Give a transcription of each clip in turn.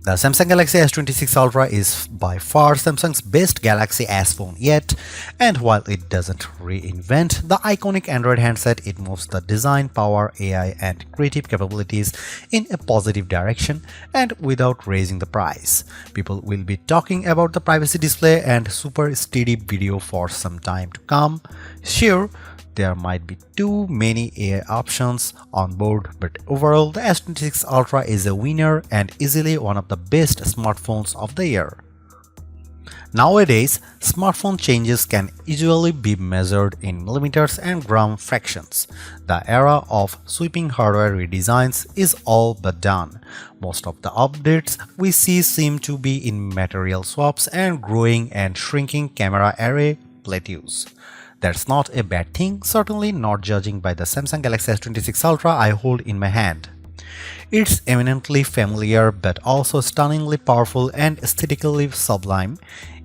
The Samsung Galaxy S26 Ultra is by far Samsung's best Galaxy S phone yet, and while it doesn't reinvent the iconic Android handset, it moves the design, power, AI, and creative capabilities in a positive direction and without raising the price. People will be talking about the privacy display and super steady video for some time to come. Sure, there might be too many AI options on board, but overall the S26 Ultra is a winner and easily one of the best smartphones of the year. Nowadays, smartphone changes can usually be measured in millimeters and gram fractions. The era of sweeping hardware redesigns is all but done. Most of the updates we see seem to be in material swaps and growing and shrinking camera array plateaus. That's not a bad thing, certainly not judging by the Samsung Galaxy S26 Ultra I hold in my hand. It's eminently familiar but also stunningly powerful and aesthetically sublime,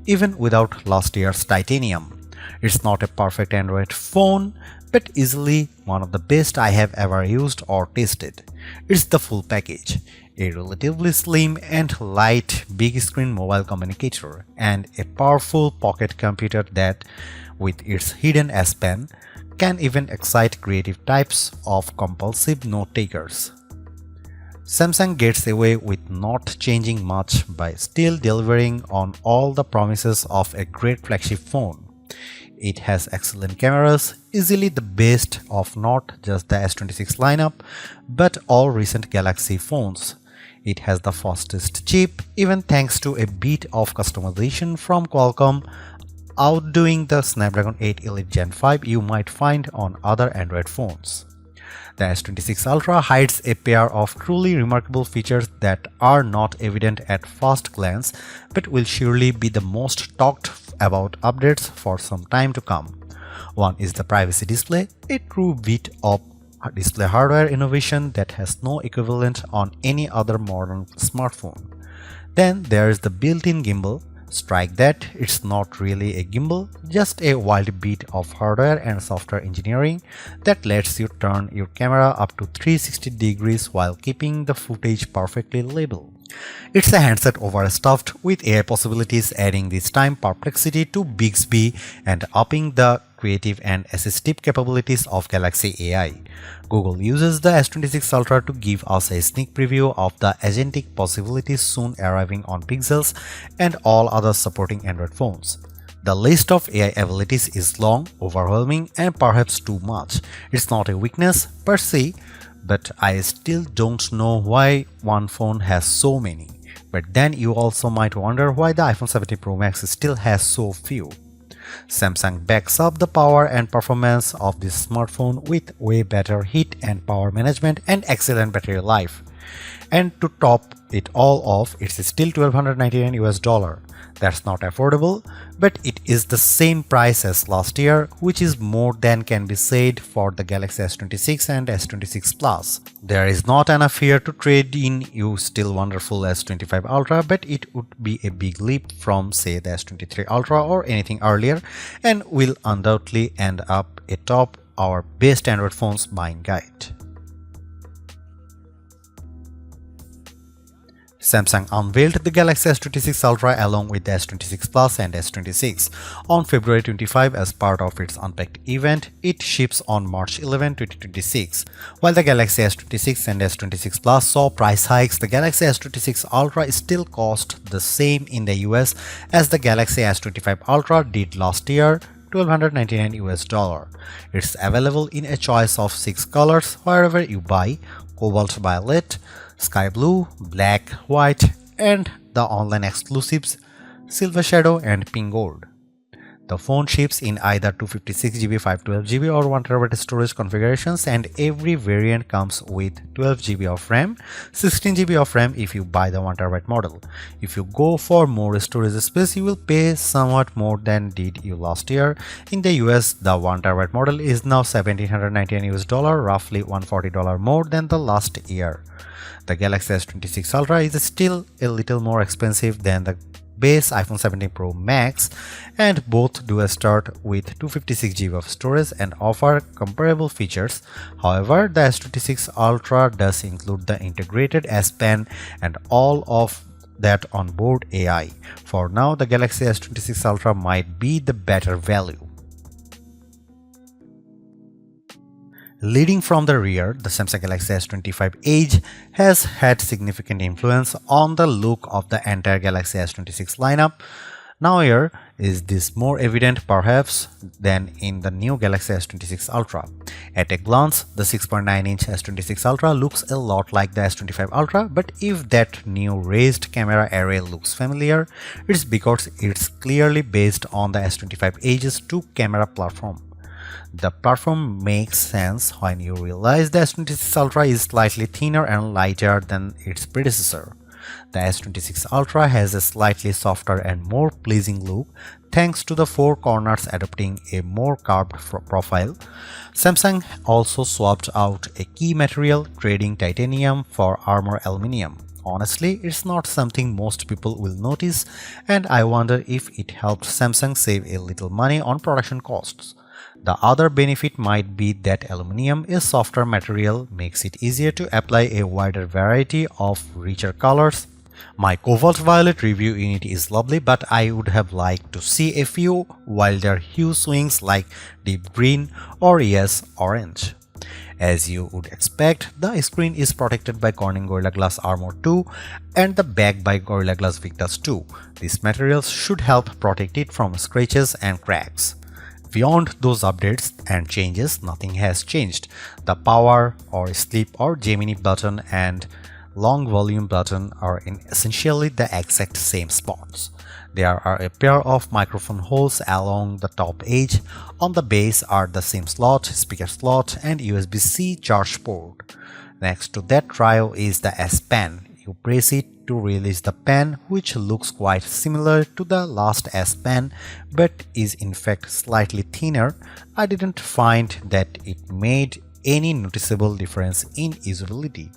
even without last year's titanium. It's not a perfect Android phone, but easily one of the best I have ever used or tested. It's the full package. A relatively slim and light big screen mobile communicator, and a powerful pocket computer that, with its hidden S Pen, can even excite creative types of compulsive note-takers. Samsung gets away with not changing much by still delivering on all the promises of a great flagship phone. It has excellent cameras, easily the best of not just the S26 lineup, but all recent Galaxy phones. It has the fastest chip, even thanks to a bit of customization from Qualcomm, outdoing the Snapdragon 8 Elite Gen 5 you might find on other Android phones. The S26 Ultra hides a pair of truly remarkable features that are not evident at first glance, but will surely be the most talked about updates for some time to come. One is the privacy display, a true bit of display hardware innovation that has no equivalent on any other modern smartphone. Then there is the built-in gimbal. Strike that, it's not really a gimbal, just a wild bit of hardware and software engineering that lets you turn your camera up to 360 degrees while keeping the footage perfectly labeled. It's a handset overstuffed with AI possibilities, adding this time perplexity to Bixby and upping the creative and assistive capabilities of Galaxy AI. Google uses the S26 Ultra to give us a sneak preview of the agentic possibilities soon arriving on Pixels and all other supporting Android phones. The list of AI abilities is long, overwhelming, and perhaps too much. It's not a weakness per se, but I still don't know why one phone has so many. But then you also might wonder why the iPhone 17 Pro Max still has so few. Samsung backs up the power and performance of this smartphone with way better heat and power management and excellent battery life. And to top it all off, it's still $1,299 US. That's not affordable, but it is the same price as last year, which is more than can be said for the Galaxy S26 and S26 Plus. There is not enough here to trade in your still wonderful S25 Ultra, but it would be a big leap from, say, the S23 Ultra or anything earlier, and will undoubtedly end up atop our best Android phones buying guide. Samsung unveiled the Galaxy S26 Ultra along with the S26 Plus and S26 on February 25 as part of its Unpacked event. It ships on March 11, 2026. While the Galaxy S26 and S26 Plus saw price hikes, the Galaxy S26 Ultra still cost the same in the US as the Galaxy S25 Ultra did last year, $1,299 US. It's available in a choice of 6 colors wherever you buy: cobalt violet, sky blue, black, white, and the online exclusives silver shadow and pink gold. The phone ships in either 256GB, 512GB or 1TB storage configurations, and every variant comes with 12GB of RAM, 16GB of RAM if you buy the 1TB model. If you go for more storage space, you will pay somewhat more than did you last year. In the US, the 1TB model is now $1,799 US, roughly $140 more than the last year. The Galaxy S26 Ultra is still a little more expensive than the base iPhone 17 Pro Max, and both do start with 256GB of storage and offer comparable features. However, the S26 Ultra does include the integrated S Pen and all of that onboard AI. For now, the Galaxy S26 Ultra might be the better value. Leading from the rear, the Samsung Galaxy S25 Edge has had significant influence on the look of the entire Galaxy S26 lineup. Now here is this more evident perhaps than in the new Galaxy S26 Ultra. At a glance, the 6.9-inch S26 Ultra looks a lot like the S25 Ultra, but if that new raised camera array looks familiar, it's because it's clearly based on the S25 Edge's 2-camera platform. The platform makes sense when you realize the S26 Ultra is slightly thinner and lighter than its predecessor. The S26 Ultra has a slightly softer and more pleasing look thanks to the 4 corners adopting a more curved profile. Samsung also swapped out a key material, trading titanium for armor aluminum. Honestly, it's not something most people will notice, and I wonder if it helped Samsung save a little money on production costs. The other benefit might be that aluminum, a softer material, makes it easier to apply a wider variety of richer colors. My cobalt violet review unit is lovely, but I would have liked to see a few wilder hue swings like deep green or yes, orange. As you would expect, the screen is protected by Corning Gorilla Glass Armor 2 and the back by Gorilla Glass Victus 2. These materials should help protect it from scratches and cracks. Beyond those updates and changes, nothing has changed. The power or sleep or Gemini button and long volume button are in essentially the exact same spots. There are a pair of microphone holes along the top edge. On the base are the SIM slot, speaker slot, and USB-C charge port. Next to that trio is the S Pen. You press it to release the pen, which looks quite similar to the last S Pen but is in fact slightly thinner. I didn't find that it made any noticeable difference in usability.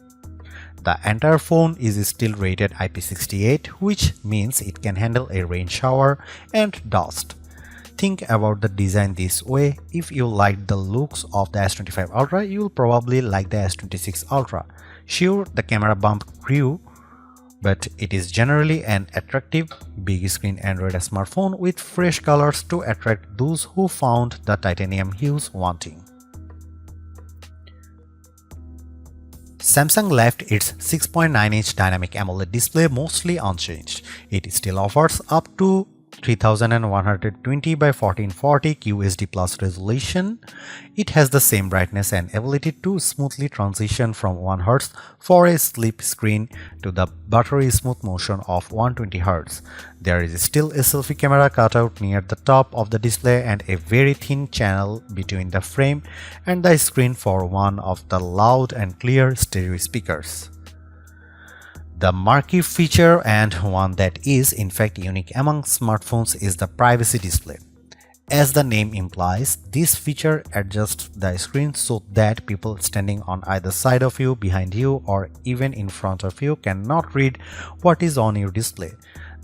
The entire phone is still rated IP68, which means it can handle a rain shower and dust. Think about the design this way: if you liked the looks of the S25 Ultra, you'll probably like the S26 Ultra. Sure, the camera bump grew, but it is generally an attractive, big screen Android smartphone with fresh colors to attract those who found the titanium hues wanting. Samsung left its 6.9-inch dynamic AMOLED display mostly unchanged. It still offers up to 3120 by 1440 QHD plus resolution. It has the same brightness and ability to smoothly transition from 1 Hz for a sleep screen to the buttery smooth motion of 120 Hz. There is still a selfie camera cutout near the top of the display and a very thin channel between the frame and the screen for one of the loud and clear stereo speakers. The marquee feature, and one that is in fact unique among smartphones, is the privacy display. As the name implies, this feature adjusts the screen so that people standing on either side of you, behind you, or even in front of you cannot read what is on your display.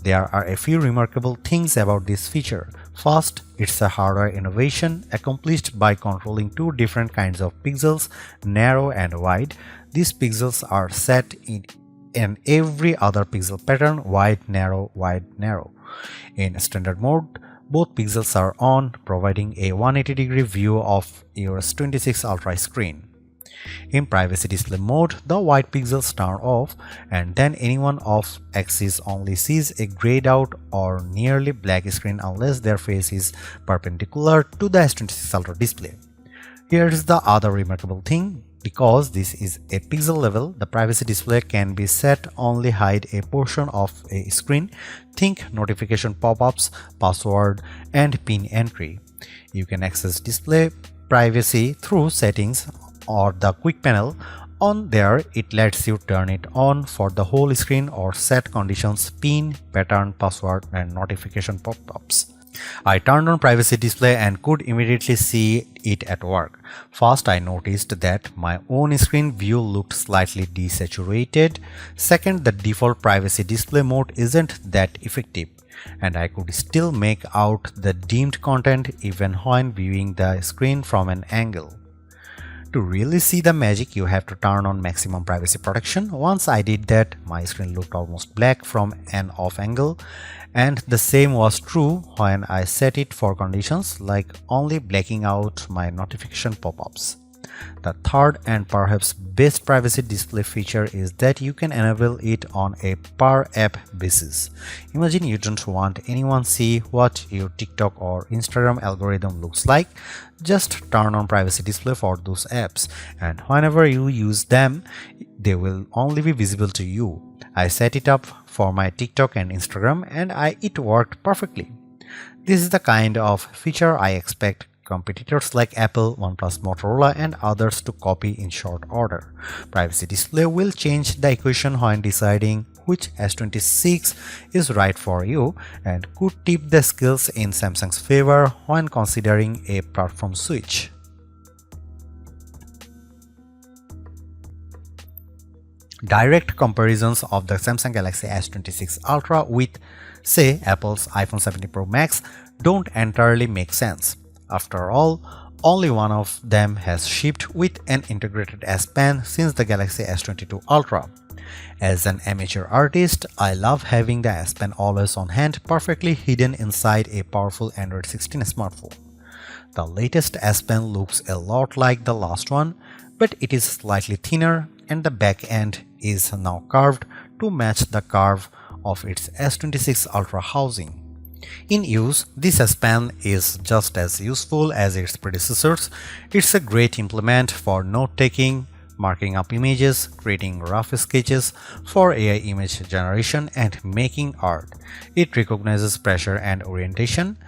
There are a few remarkable things about this feature. First, it's a hardware innovation accomplished by controlling 2 different kinds of pixels, narrow and wide. These pixels are set in every other pixel pattern: wide, narrow, wide, narrow. In standard mode, both pixels are on, providing a 180-degree view of your S26 Ultra screen. In privacy display mode, the white pixels turn off, and then anyone off axis only sees a grayed out or nearly black screen unless their face is perpendicular to the S26 Ultra display. Here's the other remarkable thing. Because this is a pixel level, the privacy display can be set only hide a portion of a screen. Think notification pop-ups, password, and PIN entry. You can access display privacy through settings or the quick panel. On there, it lets you turn it on for the whole screen or set conditions: PIN, pattern, password, and notification pop-ups. I turned on privacy display and could immediately see it at work. First, I noticed that my own screen view looked slightly desaturated. Second, the default privacy display mode isn't that effective, and I could still make out the dimmed content even when viewing the screen from an angle. To really see the magic, you have to turn on maximum privacy protection. Once I did that, my screen looked almost black from an off angle, and the same was true when I set it for conditions like only blacking out my notification pop-ups. The third and perhaps best privacy display feature is that you can enable it on a per app basis. Imagine you don't want anyone see what your TikTok or Instagram algorithm looks like. Just turn on privacy display for those apps, and whenever you use them, they will only be visible to you. I set it up for my TikTok and Instagram, and it worked perfectly. This is the kind of feature I expect competitors like Apple, OnePlus, Motorola, and others to copy in short order. Privacy display will change the equation when deciding which S26 is right for you, and could tip the scales in Samsung's favor when considering a platform switch. Direct comparisons of the Samsung Galaxy S26 Ultra with, say, Apple's iPhone 17 Pro Max don't entirely make sense. After all, only one of them has shipped with an integrated S Pen since the Galaxy S22 Ultra. As an amateur artist, I love having the S Pen always on hand, perfectly hidden inside a powerful Android 16 smartphone. The latest S Pen looks a lot like the last one, but it is slightly thinner, and the back end is now curved to match the curve of its S26 Ultra housing. In use, this S Pen is just as useful as its predecessors. It's a great implement for note-taking, marking up images, creating rough sketches for AI image generation, and making art. It recognizes pressure and orientation.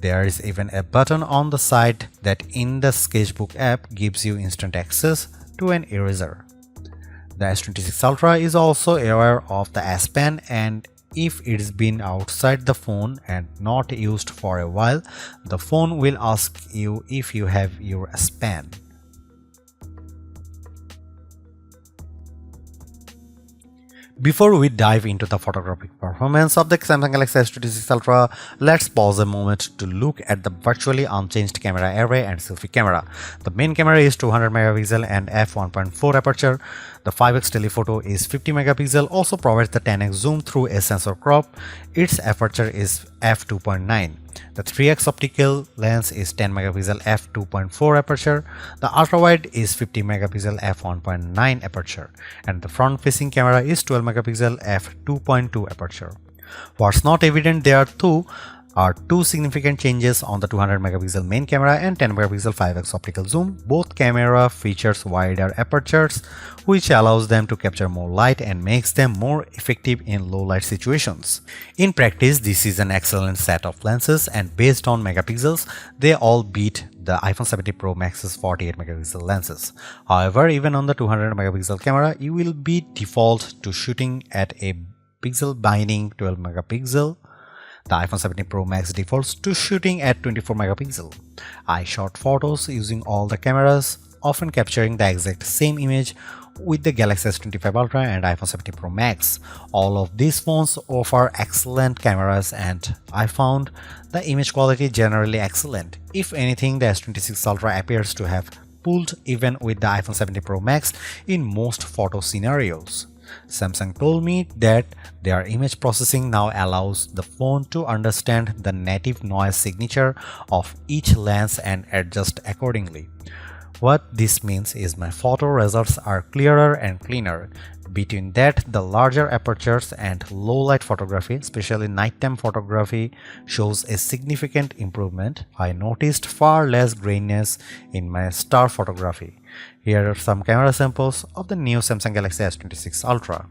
There is even a button on the side that in the Sketchbook app gives you instant access to an eraser. The S26 Ultra is also aware of the S Pen, and if it's been outside the phone and not used for a while, the phone will ask you if you have your S Pen. Before we dive into the photographic performance of the Samsung Galaxy S26 Ultra, let's pause a moment to look at the virtually unchanged camera array and selfie camera. The main camera is 200 megapixel and f1.4 aperture. The 5x telephoto is 50 megapixel, also provides the 10x zoom through a sensor crop. Its aperture is f2.9. The 3x optical lens is 10 megapixel f2.4 aperture. The ultra wide is 50 megapixel f1.9 aperture, and the front facing camera is 12 megapixel f2.2 aperture. What's not evident there are two significant changes on the 200 megapixel main camera and 10 megapixel 5x optical zoom. Both camera features wider apertures, which allows them to capture more light and makes them more effective in low light situations. In practice, this is an excellent set of lenses, and based on megapixels, they all beat the iPhone 17 Pro Max's 48 megapixel lenses. However, even on the 200 megapixel camera, you will be default to shooting at a pixel binding 12 megapixel. The iPhone 17 Pro Max defaults to shooting at 24 megapixel. I shot photos using all the cameras, often capturing the exact same image with the Galaxy S25 Ultra and iPhone 17 Pro Max. All of these phones offer excellent cameras, and I found the image quality generally excellent. If anything, the S26 Ultra appears to have pulled even with the iPhone 17 Pro Max in most photo scenarios. Samsung told me that their image processing now allows the phone to understand the native noise signature of each lens and adjust accordingly. What this means is my photo results are clearer and cleaner. Between that, the larger apertures and low light photography, especially nighttime photography, shows a significant improvement. I noticed far less graininess in my star photography. Here are some camera samples of the new Samsung Galaxy S26 Ultra.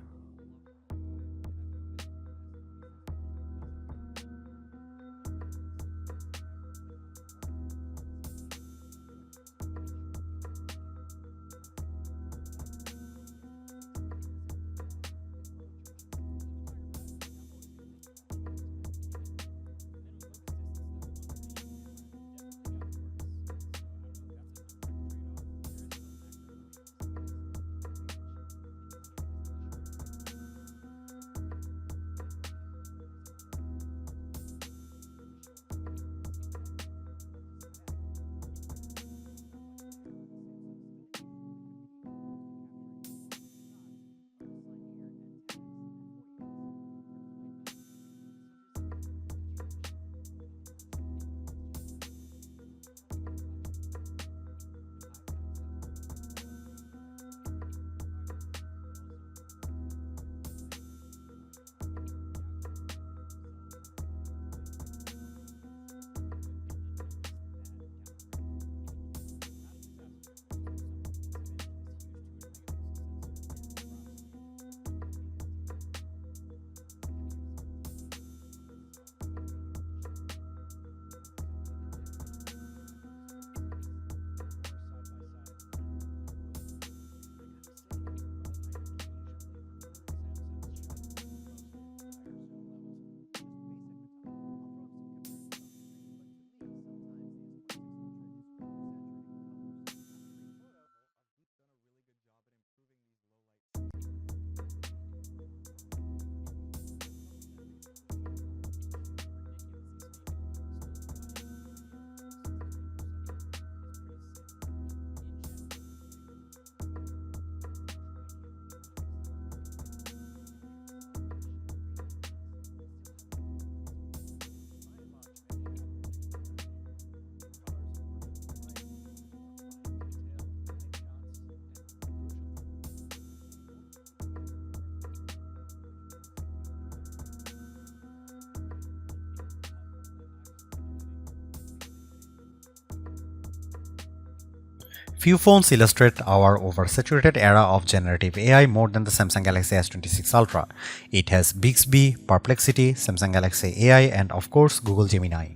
Few phones illustrate our oversaturated era of generative AI more than the Samsung Galaxy S26 Ultra. It has Bixby, Perplexity, Samsung Galaxy AI, and of course Google Gemini.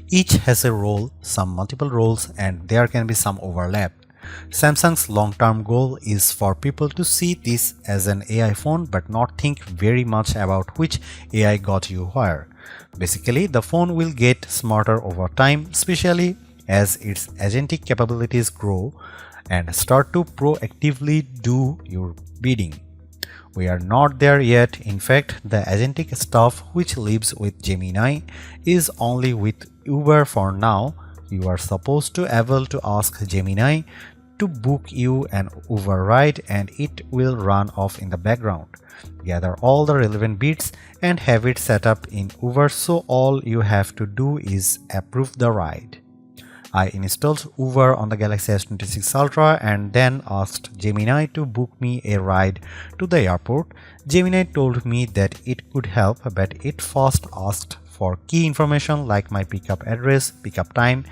Each has a role, some multiple roles, and there can be some overlap. Samsung's long-term goal is for people to see this as an AI phone but not think very much about which AI got you where. Basically, the phone will get smarter over time, especially as its agentic capabilities grow and start to proactively do your bidding. We are not there yet. In fact, the agentic stuff which lives with Gemini is only with Uber for now. You are supposed to able to ask Gemini to book you an Uber ride and it will run off in the background. Gather all the relevant bits and have it set up in Uber, so all you have to do is approve the ride. I installed Uber on the Galaxy S26 Ultra and then asked Gemini to book me a ride to the airport. Gemini told me that it could help, but it first asked for key information like my pickup address, pickup time,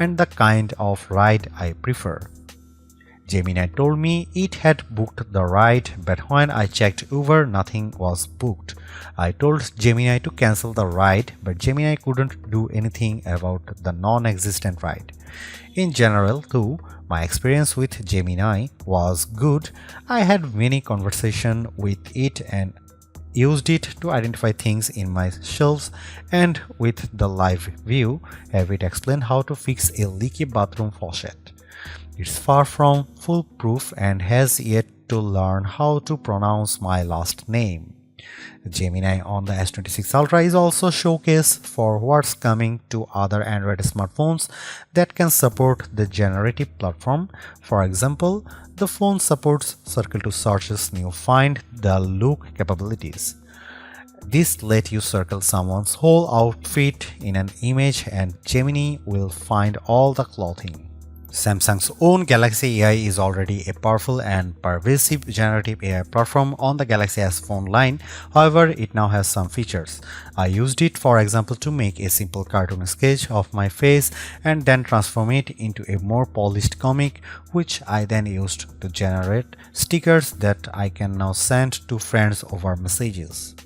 and the kind of ride I prefer. Gemini told me it had booked the ride, but when I checked Uber, nothing was booked. I told Gemini to cancel the ride, but Gemini couldn't do anything about the non-existent ride. In general, too, my experience with Gemini was good. I had many conversations with it and used it to identify things in my shelves, and with the live view, have it explain how to fix a leaky bathroom faucet. It's far from foolproof and has yet to learn how to pronounce my last name. Gemini on the S26 Ultra is also a showcase for what's coming to other Android smartphones that can support the generative platform. For example, the phone supports Circle to Search's new Find the Look capabilities. This lets you circle someone's whole outfit in an image and Gemini will find all the clothing. Samsung's own Galaxy AI is already a powerful and pervasive generative AI platform on the Galaxy S phone line. However, it now has some features. I used it, for example, to make a simple cartoon sketch of my face and then transform it into a more polished comic, which I then used to generate stickers that I can now send to friends over messages.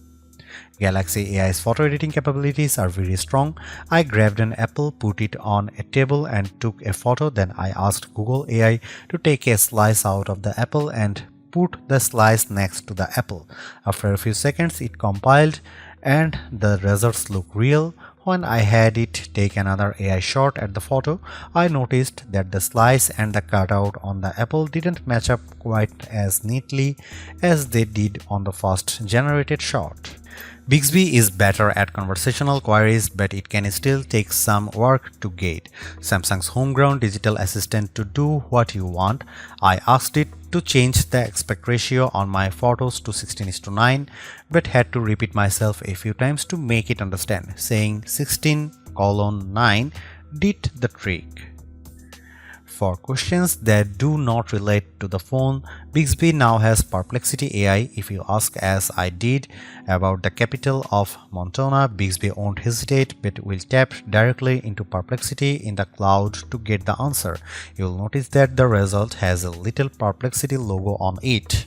Galaxy AI's photo editing capabilities are very strong. I grabbed an apple, put it on a table and took a photo. Then I asked Google AI to take a slice out of the apple and put the slice next to the apple. After a few seconds, it compiled and the results look real. When I had it take another AI shot at the photo, I noticed that the slice and the cutout on the apple didn't match up quite as neatly as they did on the first generated shot. Bixby is better at conversational queries, but it can still take some work to get Samsung's homegrown digital assistant to do what you want. I asked it to change the aspect ratio on my photos to 16:9, but had to repeat myself a few times to make it understand. Saying 16:9 did the trick. For questions that do not relate to the phone, Bixby now has Perplexity AI. If you ask, as I did, about the capital of Montana, Bixby won't hesitate but will tap directly into Perplexity in the cloud to get the answer. You'll notice that the result has a little Perplexity logo on it.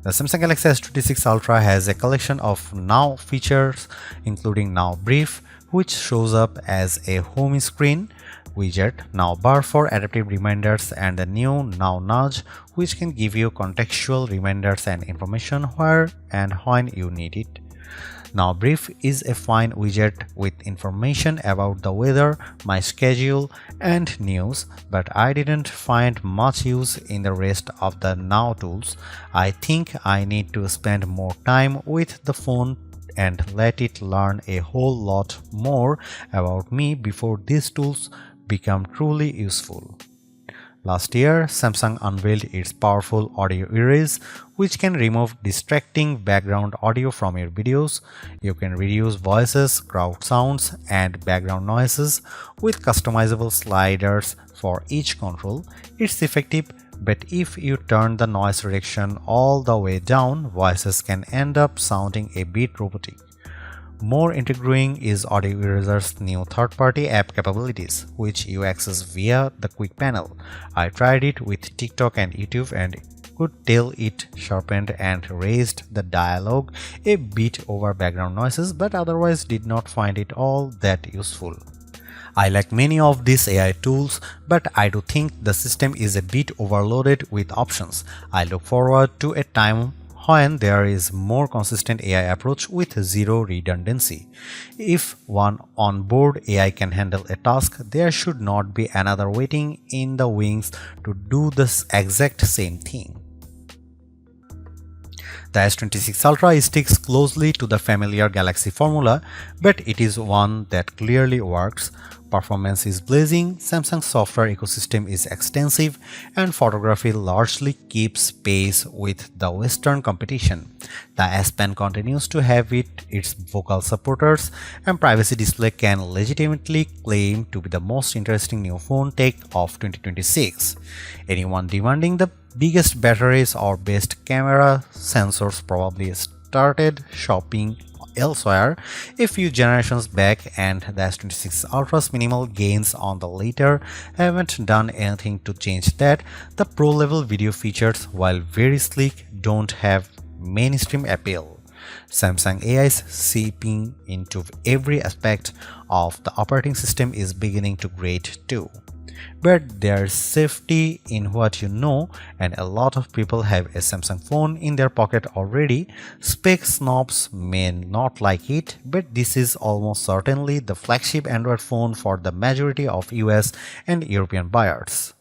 The Samsung Galaxy S26 Ultra has a collection of Now features, including Now Brief, which shows up as a home screen widget, Now Bar for adaptive reminders, and the new Now Nudge, which can give you contextual reminders and information where and when you need it. Now Brief is a fine widget with information about the weather, my schedule, and news, but I didn't find much use in the rest of the Now tools. I think I need to spend more time with the phone and let it learn a whole lot more about me before these tools become truly useful. Last year, Samsung unveiled its powerful audio erase, which can remove distracting background audio from your videos. You can reduce voices, crowd sounds, and background noises with customizable sliders for each control. It's effective, but if you turn the noise reduction all the way down, voices can end up sounding a bit robotic. More intriguing is Audio Eraser's new third-party app capabilities, which you access via the quick panel. I tried it with TikTok and YouTube and could tell it sharpened and raised the dialogue a bit over background noises, but otherwise did not find it all that useful. I like many of these AI tools, but I do think the system is a bit overloaded with options. I look forward to a time when there is more consistent AI approach with zero redundancy. If one onboard AI can handle a task, there should not be another waiting in the wings to do the exact same thing. The S26 Ultra sticks closely to the familiar Galaxy formula, but it is one that clearly works. Performance is blazing, Samsung's software ecosystem is extensive, and photography largely keeps pace with the Western competition. The S Pen continues to have its vocal supporters, and Privacy Display can legitimately claim to be the most interesting new phone tech of 2026. Anyone demanding the biggest batteries or best camera sensors probably started shopping elsewhere a few generations back, and the S26 Ultra's minimal gains on the later haven't done anything to change that. The pro-level video features, while very sleek, don't have mainstream appeal. Samsung AI's seeping into every aspect of the operating system is beginning to grate too. But there's safety in what you know, and a lot of people have a Samsung phone in their pocket already. Spec snobs may not like it, but this is almost certainly the flagship Android phone for the majority of US and European buyers.